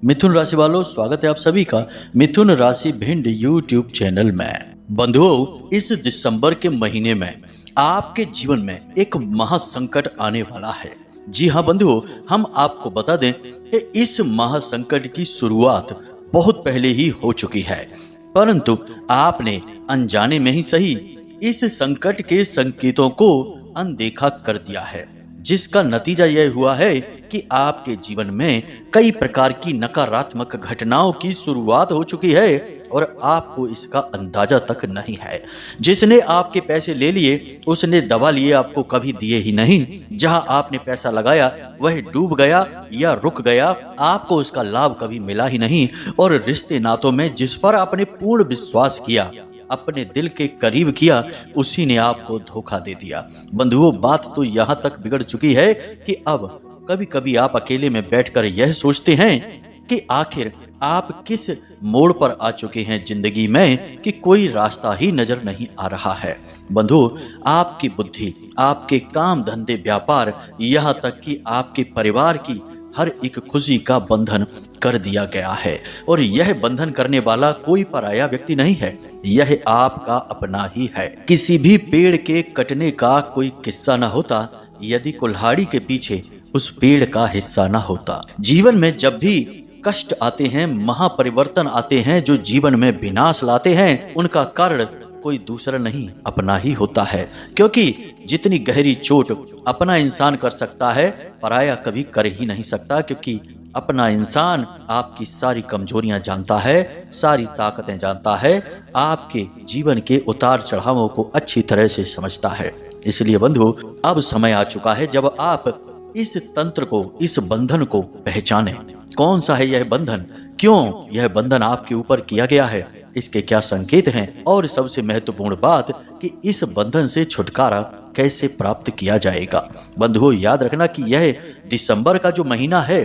मिथुन राशि वालों, स्वागत है आप सभी का मिथुन राशि भिंड यूट्यूब चैनल में। बंधुओं, इस दिसंबर के महीने में आपके जीवन में एक महासंकट आने वाला है। जी हाँ बंधुओं, हम आपको बता दें कि इस महासंकट की शुरुआत बहुत पहले ही हो चुकी है, परंतु आपने अनजाने में ही सही इस संकट के संकेतों को अनदेखा कर दिया है, जिसका नतीजा यह हुआ है कि आपके जीवन में कई प्रकार की नकारात्मक घटनाओं की शुरुआत हो चुकी है और आपको इसका अंदाजा तक नहीं है। जिसने आपके पैसे ले लिए उसने दवा लिए आपको कभी दिए ही नहीं। जहां आपने पैसा लगाया वह डूब गया या रुक गया, आपको उसका लाभ कभी मिला ही नहीं। और रिश्ते नातों में जिस पर आपने पूर्ण विश्वास किया, अपने दिल के करीब किया, उसी ने आपको धोखा दे दिया। बंधुओं, बात तो यहाँ तक बिगड़ चुकी है कि अब कभी कभी आप अकेले में बैठकर यह सोचते हैं कि आखिर आप किस मोड़ पर आ चुके हैं जिंदगी में कि कोई रास्ता ही नजर नहीं आ रहा है। बंधुओं, आपकी बुद्धि, आपके काम धंधे व्यापार, यहाँ तक कि आपके परिवार की हर एक खुशी का बंधन कर दिया गया है। और यह बंधन करने वाला कोई पराया व्यक्ति नहीं है, यह आपका अपना ही है। किसी भी पेड़ के कटने का कोई किस्सा ना होता यदि कुल्हाड़ी के पीछे उस पेड़ का हिस्सा ना होता। जीवन में जब भी कष्ट आते हैं, महापरिवर्तन आते हैं जो जीवन में विनाश लाते हैं, उनका कारण कोई दूसरा नहीं अपना ही होता है। क्योंकि जितनी गहरी चोट अपना इंसान कर सकता है, पराया कभी कर ही नहीं सकता। क्योंकि अपना इंसान आपकी सारी कमजोरियां जानता है, सारी ताकतें जानता है, आपके जीवन के उतार चढ़ावों को अच्छी तरह से समझता है। इसलिए बंधु, अब समय आ चुका है जब आप इस तंत्र को, इस बंधन को पहचानें। कौन सा है यह बंधन, क्यों यह बंधन आपके ऊपर किया गया है, इसके क्या संकेत हैं, और सबसे महत्वपूर्ण बात कि इस बंधन से छुटकारा कैसे प्राप्त किया जाएगा। बंधुओं, याद रखना कि यह दिसंबर का जो महीना है,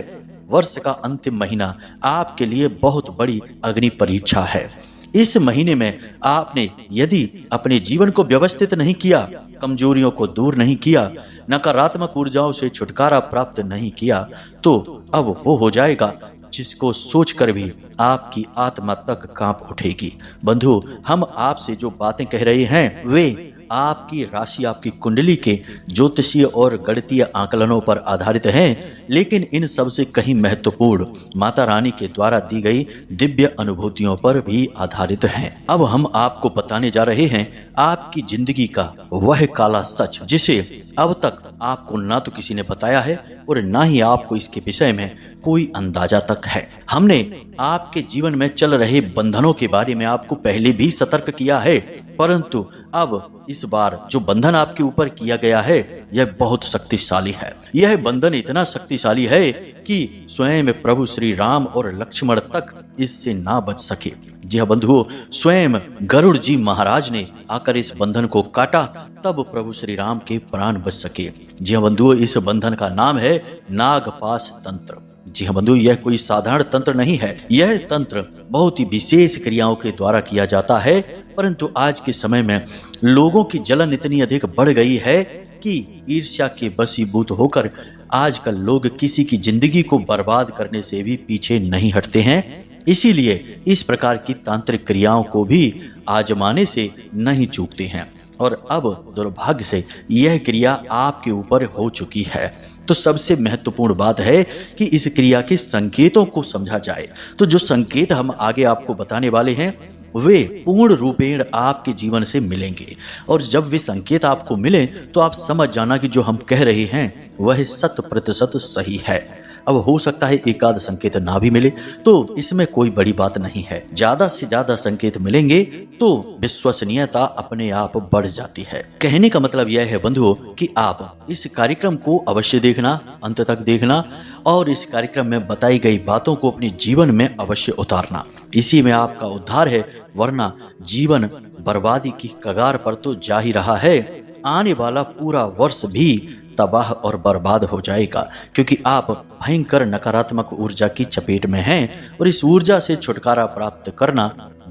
वर्ष का अंतिम महीना, आपके लिए बहुत बड़ी अग्नि परीक्षा है। इस महीने में आपने यदि अपने जीवन को व्यवस्थित नहीं किया, कमजोरियों को दूर नहीं किया, नकारात्मक ऊर्जाओं से छुटकारा प्राप्त नहीं किया, तो अब वो हो जाएगा जिसको सोचकर भी आपकी आत्मा तक कांप उठेगी। बंधु, हम आपसे जो बातें कह रहे हैं वे आपकी राशि, आपकी कुंडली के ज्योतिषीय और गणितीय आकलनों पर आधारित हैं, लेकिन इन सबसे कहीं महत्वपूर्ण माता रानी के द्वारा दी गई दिव्य अनुभूतियों पर भी आधारित हैं। अब हम आपको बताने जा रहे हैं आपकी जिंदगी का वह काला सच, जिसे अब तक आपको ना तो किसी ने बताया है और ना ही आपको इसके विषय में कोई अंदाजा तक है। हमने आपके जीवन में चल रहे बंधनों के बारे में आपको पहले भी सतर्क किया है, परंतु अब इस बार जो बंधन आपके ऊपर किया गया है यह बहुत शक्तिशाली है। यह बंधन इतना शक्तिशाली है कि स्वयं प्रभु श्री राम और लक्ष्मण तक इससे ना बच सके। जी हाँ बंधुओं, स्वयं गरुड़ जी महाराज ने आकर इस बंधन को काटा, तब प्रभु श्री राम के प्राण बच सके। जी हाँ बंधुओं, इस बंधन का नाम है नागपाश तंत्र। जी हाँ बंधु, यह कोई साधारण तंत्र नहीं है। यह तंत्र बहुत ही विशेष क्रियाओं के द्वारा किया जाता है, परंतु आज के समय में लोगों की जलन इतनी अधिक बढ़ गई है कि ईर्ष्या के वशीभूत होकर आजकल लोग किसी की जिंदगी को बर्बाद करने से भी पीछे नहीं हटते हैं। इसीलिए इस प्रकार की तांत्रिक क्रियाओं को भी आजमाने से नहीं चूकते हैं। और अब दुर्भाग्य से यह क्रिया आपके ऊपर हो चुकी है। तो सबसे महत्वपूर्ण बात है कि इस क्रिया के संकेतों को समझा जाए। तो जो संकेत हम आगे आपको बताने वाले हैं वे पूर्ण रूपेण आपके जीवन से मिलेंगे, और जब वे संकेत आपको मिले तो आप समझ जाना कि जो हम कह रहे हैं वह 100% सही है। अब हो सकता है एक आध संकेत ना भी मिले, तो इसमें कोई बड़ी बात नहीं है। ज्यादा से ज्यादा संकेत मिलेंगे तो विश्वसनीयता अपने आप बढ़ जाती है। कहने का मतलब यह है बंधुओं कि आप इस कार्यक्रम को अवश्य देखना, अंत तक देखना, और इस कार्यक्रम में बताई गई बातों को अपने जीवन में अवश्य उतारना। इसी में आपका उद्धार है, वरना जीवन बर्बादी की कगार पर तो जा ही रहा है। आने वाला पूरा वर्ष भी तबाह और बर्बाद हो जाएगा, क्योंकि आप भयंकर नकारात्मक ऊर्जा की चपेट में हैं और इस ऊर्जा से छुटकारा प्राप्त करना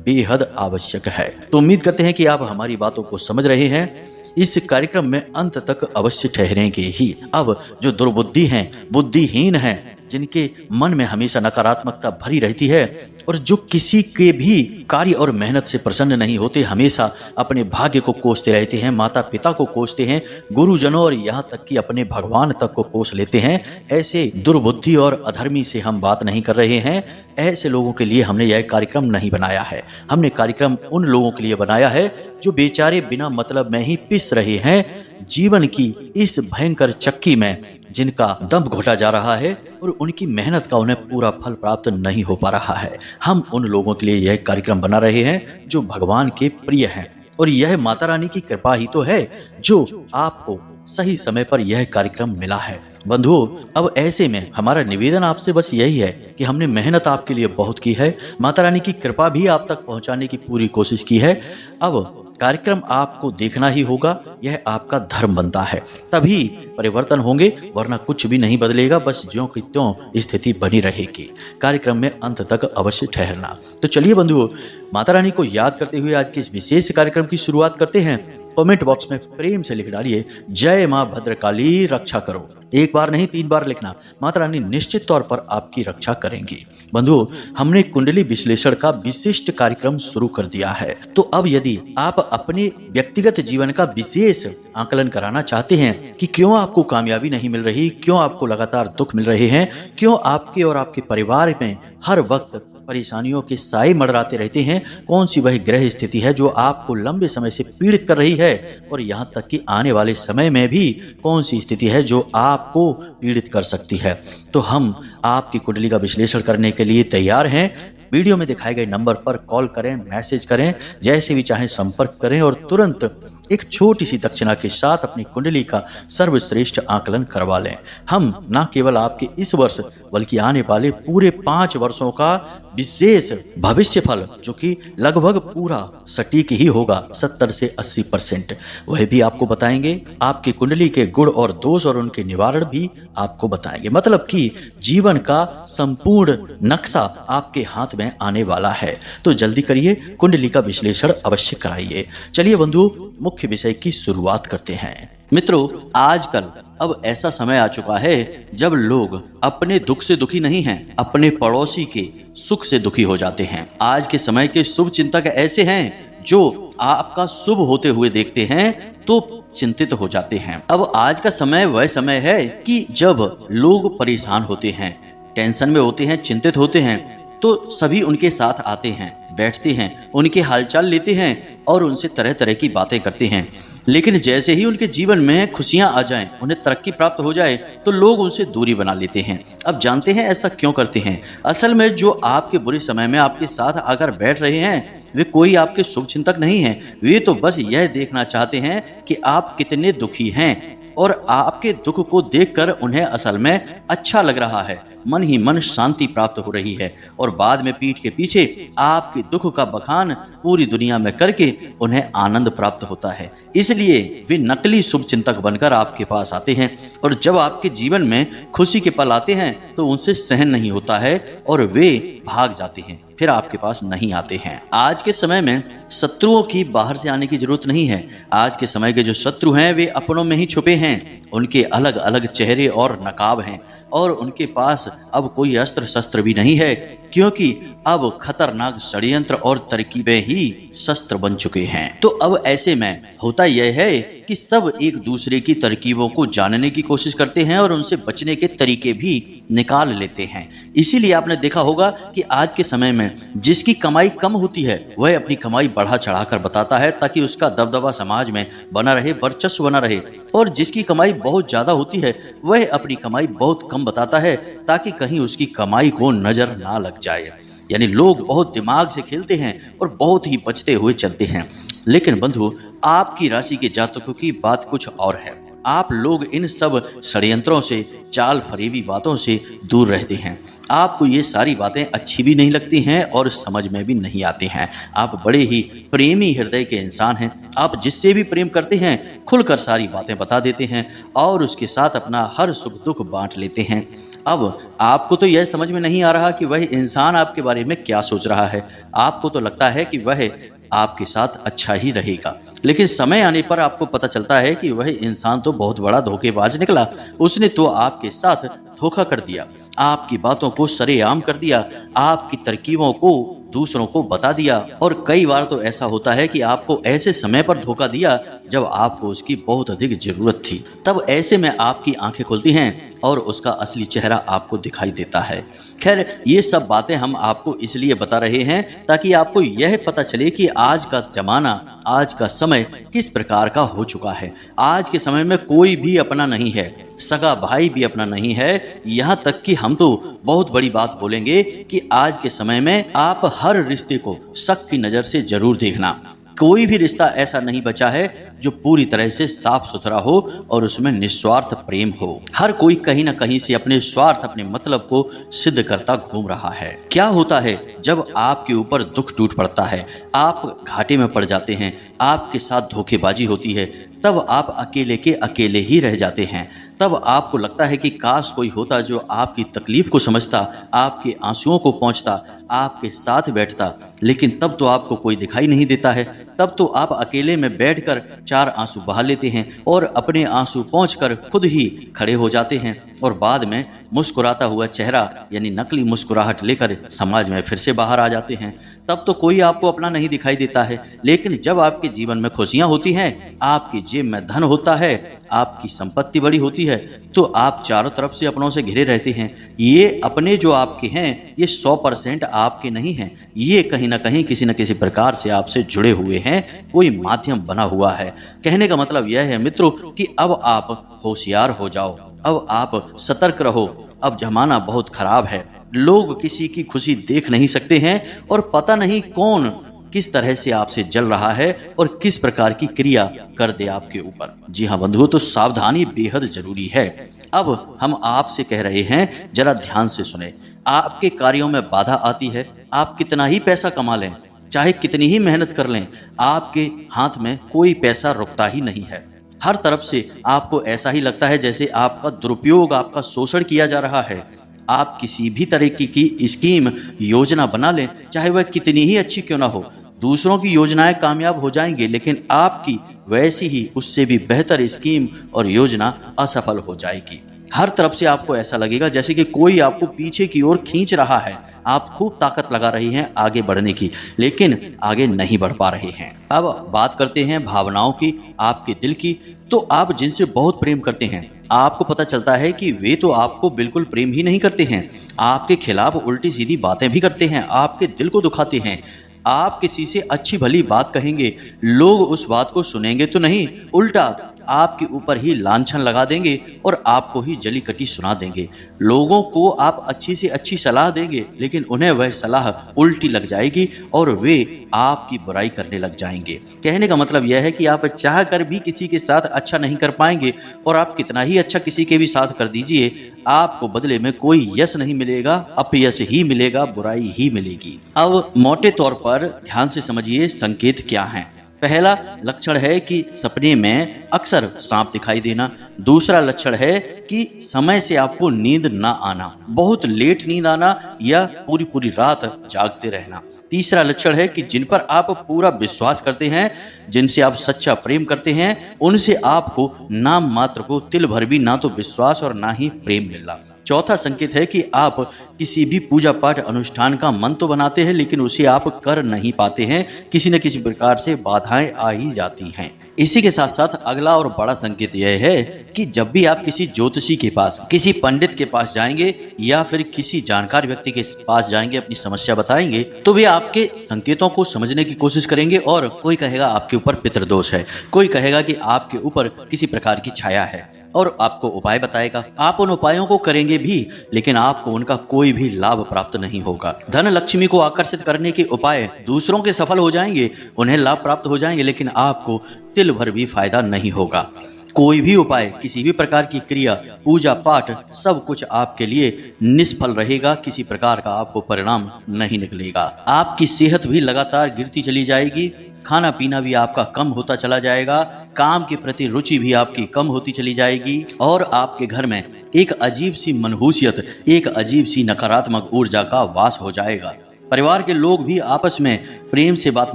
बेहद आवश्यक है। तो उम्मीद करते हैं कि आप हमारी बातों को समझ रहे हैं। इस कार्यक्रम में अंत तक अवश्य ठहरेंगे ही। अब जो दुर्बुद्धि हैं, बुद्धिहीन हैं, जिनके मन में हमेशा नकारात्मकता भरी रहती है और जो किसी के भी कार्य और मेहनत से प्रसन्न नहीं होते, हमेशा अपने भाग्य को कोसते रहते हैं, माता पिता को कोसते हैं, गुरुजनों और यहाँ तक कि अपने भगवान तक को कोस लेते हैं। ऐसे दुर्बुद्धि और अधर्मी से हम बात नहीं कर रहे हैं। ऐसे लोगों के लिए हमने यह कार्यक्रम नहीं बनाया है। हमने कार्यक्रम उन लोगों के लिए बनाया है जो बेचारे बिना मतलब में ही पिस रहे हैं जीवन की इस भयंकर चक्की में, जिनका दम घोटा जा रहा है और उनकी मेहनत का उन्हें पूरा फल प्राप्त नहीं हो पा रहा है। हम उन लोगों के लिए यह कार्यक्रम बना रहे हैं जो भगवान के प्रिय हैं, और यह माता रानी की कृपा ही तो है जो आपको सही समय पर यह कार्यक्रम मिला है। बंधुओं, अब ऐसे में हमारा निवेदन आपसे बस यही है कि हमने मेहनत आपके लिए बहुत की है, माता रानी की कृपा भी आप तक पहुंचाने की पूरी कोशिश की है। अब कार्यक्रम आपको देखना ही होगा, यह आपका धर्म बनता है, तभी परिवर्तन होंगे, वरना कुछ भी नहीं बदलेगा, बस ज्यों की त्यों स्थिति बनी रहेगी। कार्यक्रम में अंत तक अवश्य ठहरना। तो चलिए बंधुओं, माता रानी को याद करते हुए आज के इस विशेष कार्यक्रम की शुरुआत करते हैं। कमेंट बॉक्स में प्रेम से लिख डालिए, जय मां भद्रकाली रक्षा करो। एक बार नहीं 3 बार लिखना, माता रानी निश्चित तौर पर आपकी रक्षा करेंगी। बंधुओं, हमने कुंडली विश्लेषण का विशिष्ट कार्यक्रम शुरू कर दिया है। तो अब यदि आप अपने व्यक्तिगत जीवन का विशेष आकलन कराना चाहते हैं कि क्यों आपको कामयाबी नहीं मिल रही, क्यों आपको लगातार दुख मिल रहे हैं, क्यों आपके और आपके परिवार में हर वक्त परेशानियों के साए मंडराते रहते हैं, कौन सी वह ग्रह स्थिति है जो आपको लंबे समय से पीड़ित कर रही है, और यहाँ तक कि आने वाले समय में भी कौन सी स्थिति है जो आपको पीड़ित कर सकती है, तो हम आपकी कुंडली का विश्लेषण करने के लिए तैयार हैं। वीडियो में दिखाए गए नंबर पर कॉल करें, मैसेज करें, जैसे भी चाहें संपर्क करें और तुरंत एक छोटी सी दक्षिणा के साथ अपनी कुंडली का सर्वश्रेष्ठ आकलन करवा लें। हम न केवल आपके इस वर्ष बल्कि आने वाले पूरे 5 वर्षों का विशेष भविष्य फल, जो कि लगभग पूरा सटीक ही होगा 70 से 80%, वह भी आपको बताएंगे। आपकी कुंडली के गुण और दोष और उनके निवारण भी आपको बताएंगे। मतलब कि जीवन का संपूर्ण नक्शा आपके हाथ में आने वाला है। तो जल्दी करिए, कुंडली का विश्लेषण अवश्य कराइए। चलिए बंधु, मुख्य विषय की शुरुआत करते हैं। मित्रों, आजकल अब ऐसा समय आ चुका है जब लोग अपने दुख से दुखी नहीं हैं, अपने पड़ोसी के सुख से दुखी हो जाते हैं। आज के समय के शुभ चिंतक ऐसे हैं जो आपका शुभ होते हुए देखते हैं तो चिंतित हो जाते हैं। अब आज का समय वह समय है कि जब लोग परेशान होते हैं, टेंशन में होते हैं, चिंतित होते हैं, तो सभी उनके साथ आते हैं, बैठते हैं, उनके हालचाल लेते हैं और उनसे तरह तरह की बातें करते हैं। लेकिन जैसे ही उनके जीवन में खुशियां आ जाएं, उन्हें तरक्की प्राप्त हो जाए, तो लोग उनसे दूरी बना लेते हैं। अब जानते हैं ऐसा क्यों करते हैं? असल में जो आपके बुरे समय में आपके साथ आकर बैठ रहे हैं वे कोई आपके शुभ चिंतक नहीं हैं। वे तो बस यह देखना चाहते हैं कि आप कितने दुखी हैं, और आपके दुख को देखकर उन्हें असल में अच्छा लग रहा है, मन ही मन शांति प्राप्त हो रही है, और बाद में पीठ के पीछे आपके दुख का बखान पूरी दुनिया में करके उन्हें आनंद प्राप्त होता है। इसलिए वे नकली शुभ चिंतक बनकर आपके पास आते हैं, और जब आपके जीवन में खुशी के पल आते हैं तो उनसे सहन नहीं होता है और वे भाग जाते हैं, फिर आपके पास नहीं आते हैं। आज के समय में शत्रुओं की बाहर से आने की जरूरत नहीं है। आज के समय के जो शत्रु हैं वे अपनों में ही छुपे हैं, उनके अलग अलग चेहरे और नकाब हैं, और उनके पास अब कोई अस्त्र शस्त्र भी नहीं है, क्योंकि अब खतरनाक षड्यंत्र और तरकीबें ही शस्त्र बन चुके हैं। तो अब ऐसे में होता यह है कि सब एक दूसरे की तरकीबों को जानने की कोशिश करते हैं और उनसे बचने के तरीके भी निकाल लेते हैं। इसीलिए आपने देखा होगा कि आज के समय में जिसकी कमाई कम होती है वह अपनी कमाई बढ़ा चढ़ाकर बताता है, ताकि उसका दबदबा समाज में बना रहे, वर्चस्व बना रहे, और जिसकी कमाई बहुत ज्यादा होती है वह अपनी कमाई बहुत कम बताता है, ताकि कहीं उसकी कमाई को नजर ना लग जाए। यानी लोग बहुत दिमाग से खेलते हैं और बहुत ही बचते हुए चलते हैं। लेकिन बंधु, आपकी राशि के जातकों की बात कुछ और है। आप लोग इन सब षड्यंत्रों से, चाल फरेबी बातों से दूर रहते हैं। आपको ये सारी बातें अच्छी भी नहीं लगती हैं और समझ में भी नहीं आती हैं। आप बड़े ही प्रेमी हृदय के इंसान हैं। आप जिससे भी प्रेम करते हैं खुलकर सारी बातें बता देते हैं और उसके साथ अपना हर सुख दुख बांट लेते हैं। अब आपको तो यह समझ में नहीं आ रहा कि वह इंसान आपके बारे में क्या सोच रहा है। आपको तो लगता है कि वह आपके साथ अच्छा ही रहेगा, लेकिन समय आने पर आपको पता चलता है कि वह इंसान तो बहुत बड़ा धोखेबाज निकला। उसने तो आपके साथ धोखा कर दिया, आपकी बातों को सरेआम कर दिया, आपकी तरकीबों को दूसरों को बता दिया। और कई बार तो ऐसा होता है कि आपको ऐसे समय पर धोखा दिया जब आपको उसकी बहुत अधिक जरूरत थी। तब ऐसे में आपकी आंखें खुलती हैं और उसका असली चेहरा आपको दिखाई देता है। खैर, ये सब बातें हम आपको इसलिए बता रहे हैं ताकि आपको यह पता चले कि आज का जमाना, आज का समय किस प्रकार का हो चुका है। आज के समय में कोई भी अपना नहीं है, सगा भाई भी अपना नहीं है। यहाँ तक कि हम तो बहुत बड़ी बात बोलेंगे कि आज के समय में आप हर रिश्ते को शक की नज़र से जरूर देखना। कोई भी रिश्ता ऐसा नहीं बचा है जो पूरी तरह से साफ सुथरा हो और उसमें निस्वार्थ प्रेम हो। हर कोई कहीं ना कहीं से अपने स्वार्थ, अपने मतलब को सिद्ध करता घूम रहा है। क्या होता है जब आपके ऊपर दुख टूट पड़ता है, आप घाटे में पड़ जाते हैं, आपके साथ धोखेबाजी होती है, तब आप अकेले के अकेले ही रह जाते हैं। तब आपको लगता है कि काश कोई होता जो आपकी तकलीफ को समझता, आपके आंसुओं को पहुंचता, आपके साथ बैठता। लेकिन तब तो आपको कोई दिखाई नहीं देता है। तब तो आप अकेले में बैठकर 4 आंसू बहा लेते हैं और अपने आंसू पहुंचकर खुद ही खड़े हो जाते हैं और बाद में मुस्कुराता हुआ चेहरा यानी नकली मुस्कुराहट लेकर समाज में फिर से बाहर आ जाते हैं। तब तो कोई आपको अपना नहीं दिखाई देता है। लेकिन जब आपके जीवन में खुशियां होती हैं, आपकी जेब में धन होता है, आपकी संपत्ति बड़ी होती है, तो आप चारों तरफ से अपनों से घिरे रहते हैं। ये अपने जो आपके हैं, ये 100% आपके नहीं हैं। ये कहीं ना कहीं किसी न किसी प्रकार से आपसे जुड़े हुए हैं, कोई माध्यम बना हुआ है। कहने का मतलब यह है मित्रों कि अब आप होशियार हो जाओ, अब आप सतर्क रहो। अब जमाना बहुत खराब है, लोग किसी की खुशी देख नहीं सकते हैं और पता नहीं कौन किस तरह से आपसे जल रहा है और किस प्रकार की क्रिया कर दे आपके ऊपर। जी हाँ बंधुओं, तो सावधानी बेहद जरूरी है। अब हम आपसे कह रहे हैं, जरा ध्यान से सुने। आपके कार्यों में बाधा आती है, आप कितना ही पैसा कमा लें, चाहे कितनी ही मेहनत कर लें, आपके हाथ में कोई पैसा रुकता ही नहीं है। हर तरफ से आपको ऐसा ही लगता है जैसे आपका दुरुपयोग, आपका शोषण किया जा रहा है। आप किसी भी तरह की स्कीम, योजना बना लें, चाहे वह कितनी ही अच्छी क्यों ना हो, दूसरों की योजनाएं कामयाब हो जाएंगी, लेकिन आपकी वैसी ही उससे भी बेहतर स्कीम और योजना असफल हो जाएगी। हर तरफ से आपको ऐसा लगेगा जैसे कि कोई आपको पीछे की ओर खींच रहा है। आप खूब ताकत लगा रही हैं आगे बढ़ने की, लेकिन आगे नहीं बढ़ पा रहे हैं। अब बात करते हैं भावनाओं की, आपके दिल की। तो आप जिनसे बहुत प्रेम करते हैं, आपको पता चलता है कि वे तो आपको बिल्कुल प्रेम ही नहीं करते हैं, आपके खिलाफ उल्टी सीधी बातें भी करते हैं, आपके दिल को दुखाते हैं। आप किसी से अच्छी भली बात कहेंगे, लोग उस बात को सुनेंगे तो नहीं, उल्टा आपके ऊपर ही लांछन लगा देंगे और आपको ही जली कटी सुना देंगे। लोगों को आप अच्छी से अच्छी सलाह देंगे, लेकिन उन्हें वह सलाह उल्टी लग जाएगी और वे आपकी बुराई करने लग जाएंगे। कहने का मतलब यह है कि आप चाह कर भी किसी के साथ अच्छा नहीं कर पाएंगे, और आप कितना ही अच्छा किसी के भी साथ कर दीजिए, आपको बदले में कोई यश नहीं मिलेगा, अपयश ही मिलेगा, बुराई ही मिलेगी। अब मोटे तौर पर ध्यान से समझिए संकेत क्या हैं। पहला लक्षण है कि सपने में अक्सर सांप दिखाई देना। दूसरा लक्षण है कि समय से आपको नींद ना आना, बहुत लेट नींद आना या पूरी पूरी रात जागते रहना। तीसरा लक्षण है कि जिन पर आप पूरा विश्वास करते हैं, जिनसे आप सच्चा प्रेम करते हैं, उनसे आपको नाम मात्र को तिल भर भी ना तो विश्वास और ना ही प्रेम मिलना। चौथा संकेत है कि आप किसी भी पूजा पाठ अनुष्ठान का मन तो बनाते हैं, लेकिन उसे आप कर नहीं पाते हैं, किसी न किसी प्रकार से बाधाएं आ ही जाती हैं। इसी के साथ साथ अगला और बड़ा संकेत यह है कि जब भी आप किसी ज्योतिषी के पास, किसी पंडित के पास जाएंगे या फिर किसी जानकार व्यक्ति के पास जाएंगे, अपनी समस्या बताएंगे, तो वे आपके संकेतों को समझने की कोशिश करेंगे। और कोई कहेगा आपके ऊपर पितृदोष है, कोई कहेगा कि आपके ऊपर किसी प्रकार की छाया है और आपको उपाय बताएगा। आप उन उपायों को करेंगे भी, लेकिन आपको उनका कोई भी लाभ प्राप्त नहीं होगा। धन लक्ष्मी को आकर्षित करने के उपाय दूसरों के सफल हो जाएंगे, उन्हें लाभ प्राप्त हो जाएंगे, लेकिन आपको तिल भर भी फायदा नहीं होगा। कोई भी उपाय, किसी भी प्रकार की क्रिया, पूजा पाठ, सब कुछ आपके लिए निष्फल रहेगा, किसी प्रकार का आपको परिणाम नहीं निकलेगा। आपकी सेहत भी लगातार गिरती चली जाएगी, खाना पीना भी आपका कम होता चला जाएगा, काम के प्रति रुचि भी आपकी कम होती चली जाएगी, और आपके घर में एक अजीब सी मनहूसियत, एक अजीब सी नकारात्मक ऊर्जा का वास हो जाएगा। परिवार के लोग भी आपस में प्रेम से बात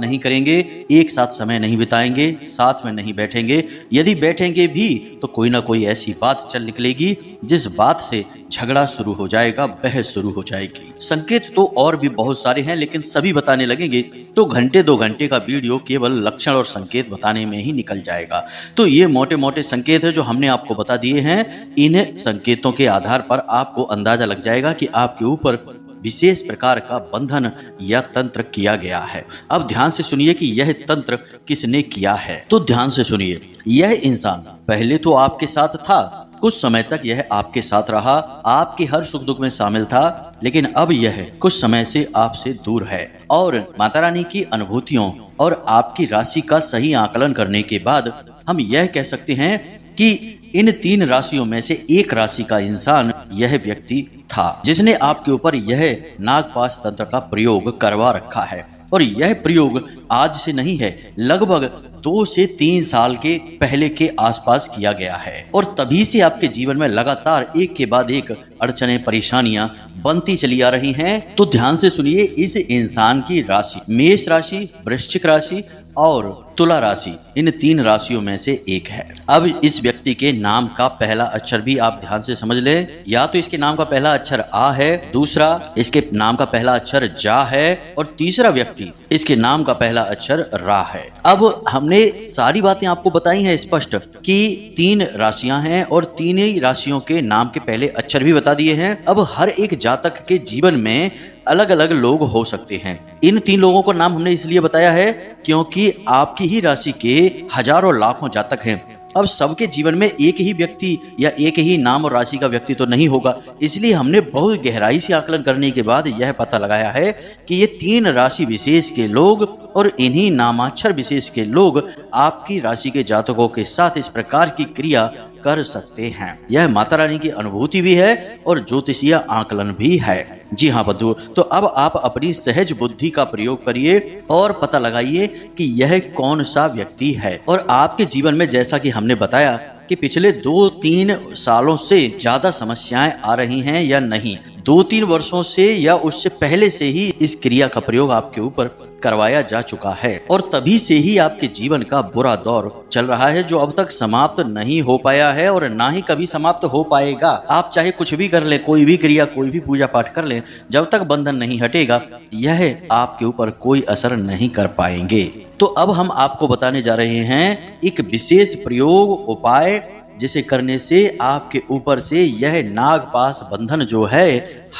नहीं करेंगे, एक साथ समय नहीं बिताएंगे, साथ में नहीं बैठेंगे। यदि बैठेंगे भी तो कोई ना कोई ऐसी बात चल निकलेगी जिस बात से झगड़ा शुरू हो जाएगा, बहस शुरू हो जाएगी। संकेत तो और भी बहुत सारे हैं, लेकिन सभी बताने लगेंगे तो घंटे 2 घंटे का वीडियो केवल लक्षण और संकेत बताने में ही निकल जाएगा। तो ये मोटे मोटे संकेत है जो हमने आपको बता दिए हैं। इन संकेतों के आधार पर आपको अंदाजा लग जाएगा कि आपके ऊपर विशेष प्रकार का बंधन या तंत्र किया गया है। अब ध्यान से सुनिए कि यह तंत्र किसने किया है। तो ध्यान से सुनिए, यह इंसान पहले तो आपके साथ था, कुछ समय तक यह आपके साथ रहा, आपके हर सुख दुख में शामिल था, लेकिन अब यह कुछ समय से आपसे दूर है। और माता रानी की अनुभूतियों और आपकी राशि का सही आकलन करने के बाद हम यह कह सकते हैं कि इन 3 राशियों में से एक राशि का इंसान यह व्यक्ति था जिसने आपके ऊपर यह नागपाश तंत्र का प्रयोग करवा रखा है। और यह प्रयोग आज से नहीं है, लगभग 2 से 3 साल के पहले के आसपास किया गया है। और तभी से आपके जीवन में लगातार एक के बाद एक अड़चने, परेशानियां बनती चली आ रही हैं। तो ध्यान से सुनिए, इस इंसान की राशि मेष राशि, वृश्चिक राशि और तुला राशि, इन 3 राशियों में से एक है। अब इस व्यक्ति के नाम का पहला अक्षर भी आप ध्यान से समझ लें। या तो इसके नाम का पहला अक्षर आ है, दूसरा इसके नाम का पहला अक्षर जा है, और तीसरा व्यक्ति इसके नाम का पहला अक्षर रा है। अब हमने सारी बातें आपको बताई हैं स्पष्ट कि 3 राशियां हैं और 3 ही राशियों के नाम के पहले अक्षर भी बता दिए हैं। अब हर एक जातक के जीवन में अलग अलग लोग हो सकते हैं। इन 3 लोगों को नाम हमने इसलिए बताया है क्योंकि आपकी ही राशि के हजारों लाखों जातक हैं। अब सबके जीवन में एक ही व्यक्ति या एक ही नाम और राशि का व्यक्ति तो नहीं होगा, इसलिए हमने बहुत गहराई से आकलन करने के बाद यह पता लगाया है कि ये 3 राशि विशेष के लोग और इन्हीं नामाक्षर विशेष के लोग आपकी राशि के जातकों के साथ इस प्रकार की क्रिया कर सकते हैं। यह माता रानी की अनुभूति भी है और ज्योतिषीय आकलन भी है। जी हाँ बंधु, तो अब आप अपनी सहज बुद्धि का प्रयोग करिए और पता लगाइए कि यह कौन सा व्यक्ति है। और आपके जीवन में जैसा कि हमने बताया कि पिछले 2-3 सालों से ज्यादा समस्याएं आ रही हैं या नहीं, 2-3 वर्षों से या उससे पहले से ही इस क्रिया का प्रयोग आपके ऊपर करवाया जा चुका है और तभी से ही आपके जीवन का बुरा दौर चल रहा है जो अब तक समाप्त नहीं हो पाया है और ना ही कभी समाप्त हो पाएगा। आप चाहे कुछ भी कर लें, कोई भी क्रिया, कोई भी पूजा पाठ कर लें, जब तक बंधन नहीं हटेगा यह आपके ऊपर कोई असर नहीं कर पाएंगे। तो अब हम आपको बताने जा रहे हैं एक विशेष प्रयोग, उपाय, जिसे करने से आपके ऊपर से यह नागपाश बंधन जो है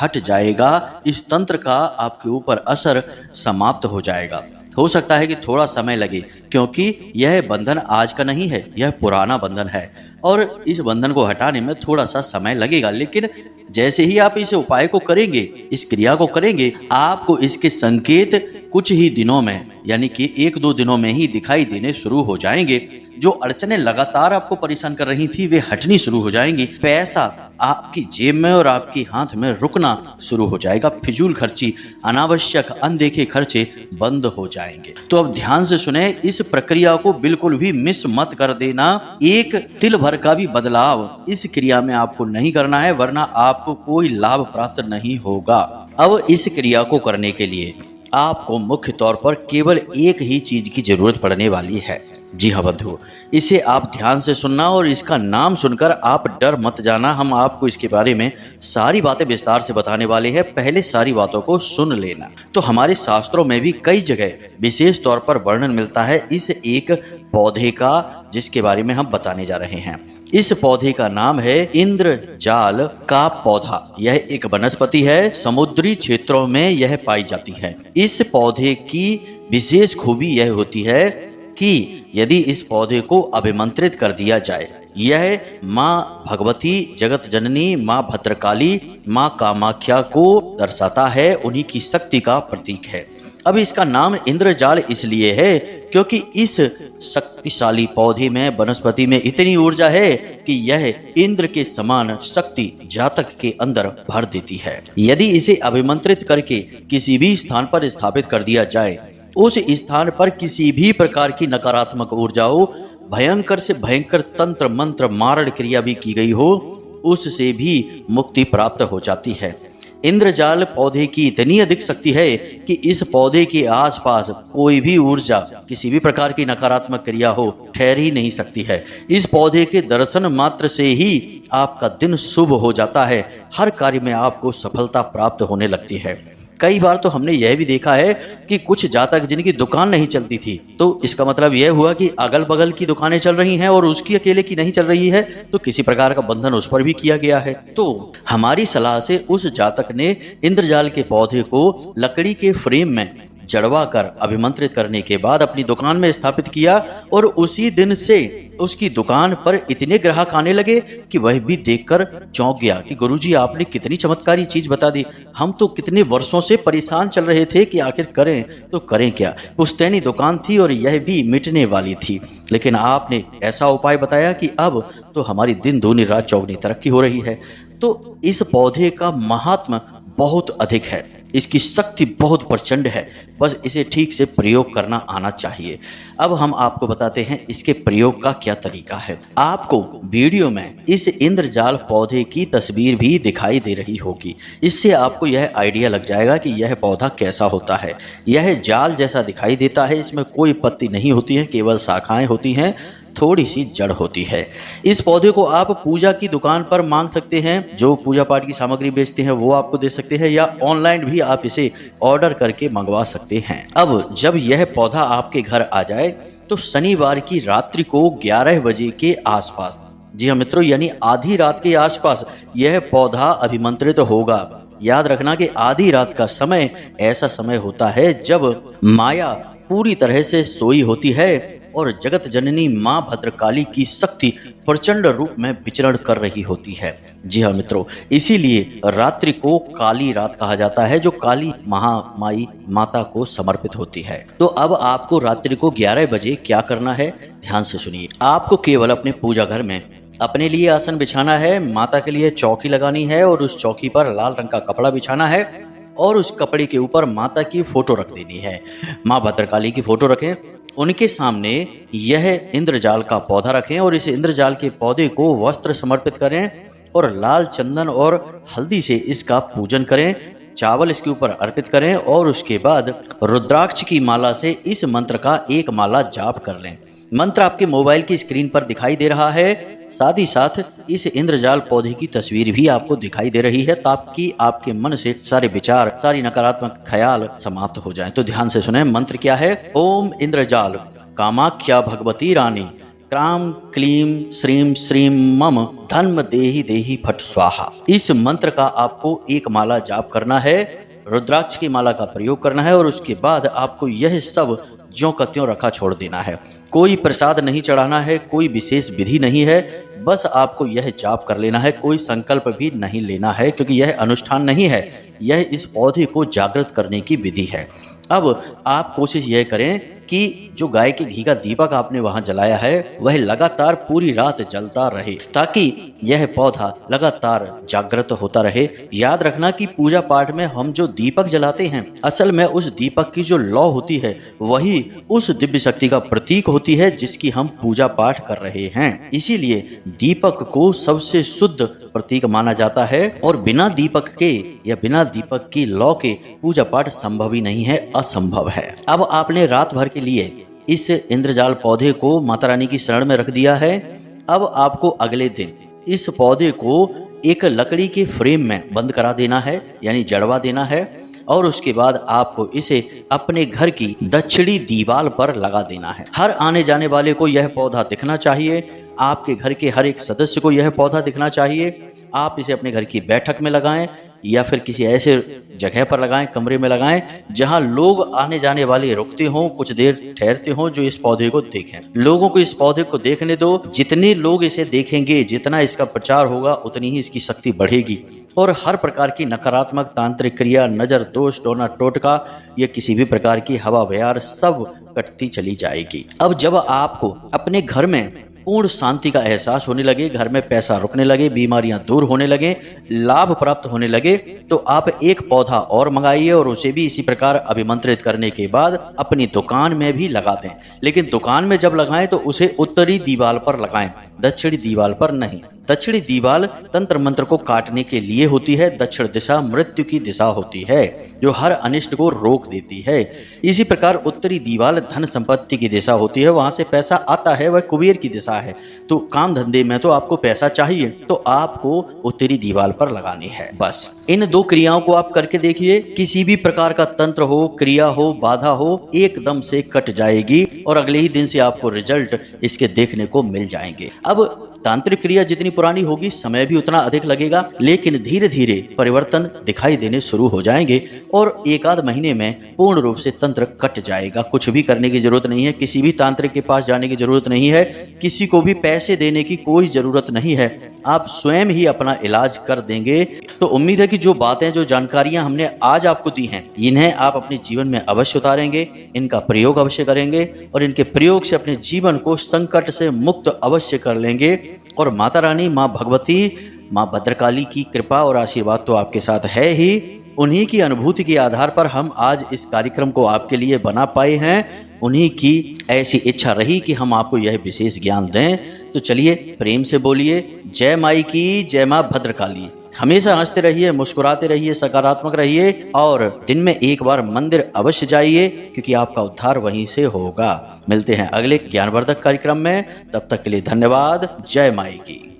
हट जाएगा। इस तंत्र का आपके ऊपर असर समाप्त हो जाएगा। हो सकता है कि थोड़ा समय लगे क्योंकि यह बंधन आज का नहीं है, यह पुराना बंधन है और इस बंधन को हटाने में थोड़ा सा समय लगेगा। लेकिन जैसे ही आप इस उपाय को करेंगे, इस क्रिया को करेंगे, आपको इसके संकेत कुछ ही दिनों में यानी कि 1-2 दिनों में ही दिखाई देने शुरू हो जाएंगे। जो अड़चने लगातार आपको परेशान कर रही थी वे हटनी शुरू हो जाएंगी। पैसा आपकी जेब में और आपके हाथ में रुकना शुरू हो जाएगा। फिजूल खर्ची, अनावश्यक अनदेखे खर्चे बंद हो जाएंगे। तो अब ध्यान से सुने, इस प्रक्रिया को बिल्कुल भी मिस मत कर देना। एक तिल भर का भी बदलाव इस क्रिया में आपको नहीं करना है, वरना आपको कोई लाभ प्राप्त नहीं होगा। अब इस क्रिया को करने के लिए आपको मुख्य तौर पर केवल एक ही चीज की जरूरत पड़ने वाली है। जी हाँ बंधु, इसे आप ध्यान से सुनना और इसका नाम सुनकर आप डर मत जाना। हम आपको इसके बारे में सारी बातें विस्तार से बताने वाले हैं, पहले सारी बातों को सुन लेना। तो हमारे शास्त्रों में भी कई जगह विशेष तौर पर वर्णन मिलता है इस एक पौधे का, जिसके बारे में हम बताने जा रहे हैं। इस पौधे का नाम है इंद्रजाल का पौधा। यह एक वनस्पति है, समुद्री क्षेत्रों में यह पाई जाती है। इस पौधे की विशेष खूबी यह होती है कि यदि इस पौधे को अभिमंत्रित कर दिया जाए, यह माँ भगवती, जगत जननी, माँ भद्रकाली, माँ कामाख्या को दर्शाता है, उन्हीं की शक्ति का प्रतीक है। अब इसका नाम इंद्रजाल इसलिए है क्योंकि इस शक्तिशाली पौधे में, वनस्पति में इतनी ऊर्जा है कि यह इंद्र के समान शक्ति जातक के अंदर भर देती है। यदि इसे अभिमंत्रित करके किसी भी स्थान पर स्थापित कर दिया जाए, उस स्थान पर किसी भी प्रकार की नकारात्मक ऊर्जा हो, भयंकर से भयंकर तंत्र मंत्र मारण क्रिया भी की गई हो, उससे भी मुक्ति प्राप्त हो जाती है। इंद्रजाल पौधे की इतनी अधिक शक्ति है कि इस पौधे के आसपास कोई भी ऊर्जा, किसी भी प्रकार की नकारात्मक क्रिया हो, ठहर ही नहीं सकती है। इस पौधे के दर्शन मात्र से ही आपका दिन शुभ हो जाता है, हर कार्य में आपको सफलता प्राप्त होने लगती है। कई बार तो हमने यह भी देखा है कि कुछ जातक जिनकी दुकान नहीं चलती थी, तो इसका मतलब यह हुआ कि अगल बगल की दुकानें चल रही हैं और उसकी अकेले की नहीं चल रही है, तो किसी प्रकार का बंधन उस पर भी किया गया है। तो हमारी सलाह से उस जातक ने इंद्रजाल के पौधे को लकड़ी के फ्रेम में जड़वा कर अभिमंत्रित करने के बाद अपनी दुकान में स्थापित किया, और उसी दिन से उसकी दुकान पर इतने ग्राहक आने लगे कि वह भी देखकर चौंक गया कि गुरुजी आपने कितनी चमत्कारी चीज बता दी। हम तो कितने वर्षों से परेशान चल रहे थे कि आखिर करें तो करें क्या। पुश्तैनी दुकान थी और यह भी मिटने वाली थी, लेकिन आपने ऐसा उपाय बताया कि अब तो हमारी दिन दूनी रात चौगनी तरक्की हो रही है। तो इस पौधे का महात्म बहुत अधिक है, इसकी शक्ति बहुत प्रचंड है, बस इसे ठीक से प्रयोग करना आना चाहिए। अब हम आपको बताते हैं इसके प्रयोग का क्या तरीका है। आपको वीडियो में इस इंद्रजाल पौधे की तस्वीर भी दिखाई दे रही होगी, इससे आपको यह आइडिया लग जाएगा कि यह पौधा कैसा होता है। यह जाल जैसा दिखाई देता है, इसमें कोई पत्ती नहीं होती है, केवल शाखाएं होती हैं, थोड़ी सी जड़ होती है। इस पौधे को आप पूजा की दुकान पर मांग सकते हैं, जो पूजा पाठ की सामग्री बेचते हैं वो आपको दे सकते हैं, या ऑनलाइन भी आप इसे ऑर्डर करके मंगवा सकते हैं। अब जब यह पौधा आपके घर आ जाए तो शनिवार की रात्रि को 11 बजे के आसपास, जी हाँ मित्रों, यानी आधी रात के आसपास यह पौधा अभिमंत्रित होगा। याद रखना कि आधी रात का समय ऐसा समय होता है जब माया पूरी तरह से सोई होती है और जगत जननी मां भद्रकाली की शक्ति प्रचंड रूप में विचरण कर रही होती है। जी हाँ मित्रों, इसीलिए रात्रि को काली रात कहा जाता है, जो काली महामाई माता को समर्पित होती है। तो अब आपको रात्रि को 11 बजे क्या करना है, ध्यान से सुनिए। आपको केवल अपने पूजा घर में अपने लिए आसन बिछाना है, माता के लिए चौकी लगानी है और उस चौकी पर लाल रंग का कपड़ा बिछाना है और उस कपड़े के ऊपर माता की फोटो रख देनी है। माँ भद्रकाली की फोटो रखें, उनके सामने यह इंद्रजाल का पौधा रखें और इस इंद्रजाल के पौधे को वस्त्र समर्पित करें और लाल चंदन और हल्दी से इसका पूजन करें, चावल इसके ऊपर अर्पित करें और उसके बाद रुद्राक्ष की माला से इस मंत्र का एक माला जाप कर लें। मंत्र आपके मोबाइल की स्क्रीन पर दिखाई दे रहा है, साथ ही साथ इस इंद्रजाल पौधे की तस्वीर भी आपको दिखाई दे रही है, ताकि आपके मन से सारे विचार, सारी नकारात्मक ख्याल समाप्त हो जाएं। तो ध्यान से सुने, मंत्र क्या है। ओम इंद्रजाल कामाख्या भगवती रानी क्राम क्लीम श्रीम श्रीम मम धन्म देहि देहि फट स्वाहा। इस मंत्र का आपको एक माला जाप करना है, रुद्राक्ष की माला का प्रयोग करना है और उसके बाद आपको यह सब ज्यों का त्यों रखा छोड़ देना है। कोई प्रसाद नहीं चढ़ाना है, कोई विशेष विधि नहीं है, बस आपको यह जाप कर लेना है। कोई संकल्प भी नहीं लेना है, क्योंकि यह अनुष्ठान नहीं है, यह इस पौधे को जागृत करने की विधि है। अब आप कोशिश यह करें कि जो गाय के घी का दीपक आपने वहां जलाया है वह लगातार पूरी रात जलता रहे, ताकि यह पौधा लगातार जागृत होता रहे। याद रखना कि पूजा पाठ में हम जो दीपक जलाते हैं, असल में उस दीपक की जो लौ होती है वही उस दिव्य शक्ति का प्रतीक होती है जिसकी हम पूजा पाठ कर रहे हैं। इसीलिए दीपक को सबसे शुद्ध प्रतीक माना जाता है और बिना दीपक के या बिना दीपक की लौ के पूजा पाठ संभव ही नहीं है, असंभव है। अब आपने रात भर के लिए इस इंद्रजाल पौधे को माता रानी की शरण में रख दिया है। अब आपको अगले दिन इस पौधे को एक लकड़ी के फ्रेम में बंद करा देना है, यानी जड़वा देना है, और उसके बाद आपको इसे अपने घर की दक्षिणी दीवार पर लगा देना है। हर आने जाने वाले को यह पौधा दिखना चाहिए, आपके घर के हर एक सदस्य को यह पौधा दिखना चाहिए। आप इसे अपने घर की बैठक में लगाएं या फिर किसी ऐसे जगह पर लगाएं, कमरे में लगाएं जहां लोग आने जाने वाले रुकते हों, कुछ देर ठहरते हों, जो इस पौधे को देखें। लोगों को इस पौधे को देखने दो, जितने लोग इसे देखेंगे, जितना इसका प्रचार होगा, उतनी ही इसकी शक्ति बढ़ेगी और हर प्रकार की नकारात्मक तांत्रिक क्रिया, नजर दोष, टोना टोटका या किसी भी प्रकार की हवा बयार सब कटती चली जाएगी। अब जब आपको अपने घर में पूर्ण शांति का एहसास होने लगे, घर में पैसा रुकने लगे, बीमारियां दूर होने लगे, लाभ प्राप्त होने लगे, तो आप एक पौधा और मंगाइए और उसे भी इसी प्रकार अभिमंत्रित करने के बाद अपनी दुकान में भी लगा दें। लेकिन दुकान में जब लगाएं तो उसे उत्तरी दीवार पर लगाएं, दक्षिणी दीवार पर नहीं। दक्षिणी दीवाल तंत्र मंत्र को काटने के लिए होती है। दक्षिण दिशा मृत्यु की दिशा होती है जो हर अनिष्ट को रोक देती है। इसी प्रकार उत्तरी दीवाल धन संपत्ति की दिशा होती है, वहां से पैसा आता है, वह कुबेर की दिशा है। तो काम धंधे में तो आपको पैसा चाहिए तो आपको उत्तरी दीवाल पर लगानी है। बस इन दो क्रियाओं को आप करके देखिए, किसी भी प्रकार का तंत्र हो, क्रिया हो, बाधा हो, एकदम से कट जाएगी और अगले ही दिन से आपको रिजल्ट इसके देखने को मिल जाएंगे। अब तांत्रिक क्रिया जितनी पुरानी होगी समय भी उतना अधिक लगेगा, लेकिन धीरे धीरे परिवर्तन दिखाई देने शुरू हो जाएंगे और एक आध महीने में पूर्ण रूप से तंत्र कट जाएगा। कुछ भी करने की जरूरत नहीं है, किसी भी तांत्रिक के पास जाने की जरूरत नहीं है, किसी को भी पैसे देने की कोई जरूरत नहीं है, आप स्वयं ही अपना इलाज कर देंगे। तो उम्मीद है कि जो बातें, जो जानकारियां हमने आज आपको दी हैं, इन्हें आप अपने जीवन में अवश्य उतारेंगे, इनका प्रयोग अवश्य करेंगे और इनके प्रयोग से अपने जीवन को संकट से मुक्त अवश्य कर लेंगे। और माता रानी, माँ भगवती, माँ भद्रकाली की कृपा और आशीर्वाद तो आपके साथ है ही। उन्हीं की अनुभूति के आधार पर हम आज इस कार्यक्रम को आपके लिए बना पाए हैं। उन्हीं की ऐसी इच्छा रही कि हम आपको यह विशेष ज्ञान दें। तो चलिए प्रेम से बोलिए, जय माई की, जय माँ भद्रकाली। हमेशा हंसते रहिए, मुस्कुराते रहिए, सकारात्मक रहिए और दिन में एक बार मंदिर अवश्य जाइए, क्योंकि आपका उद्धार वहीं से होगा। मिलते हैं अगले ज्ञानवर्धक कार्यक्रम में, तब तक के लिए धन्यवाद। जय माई की।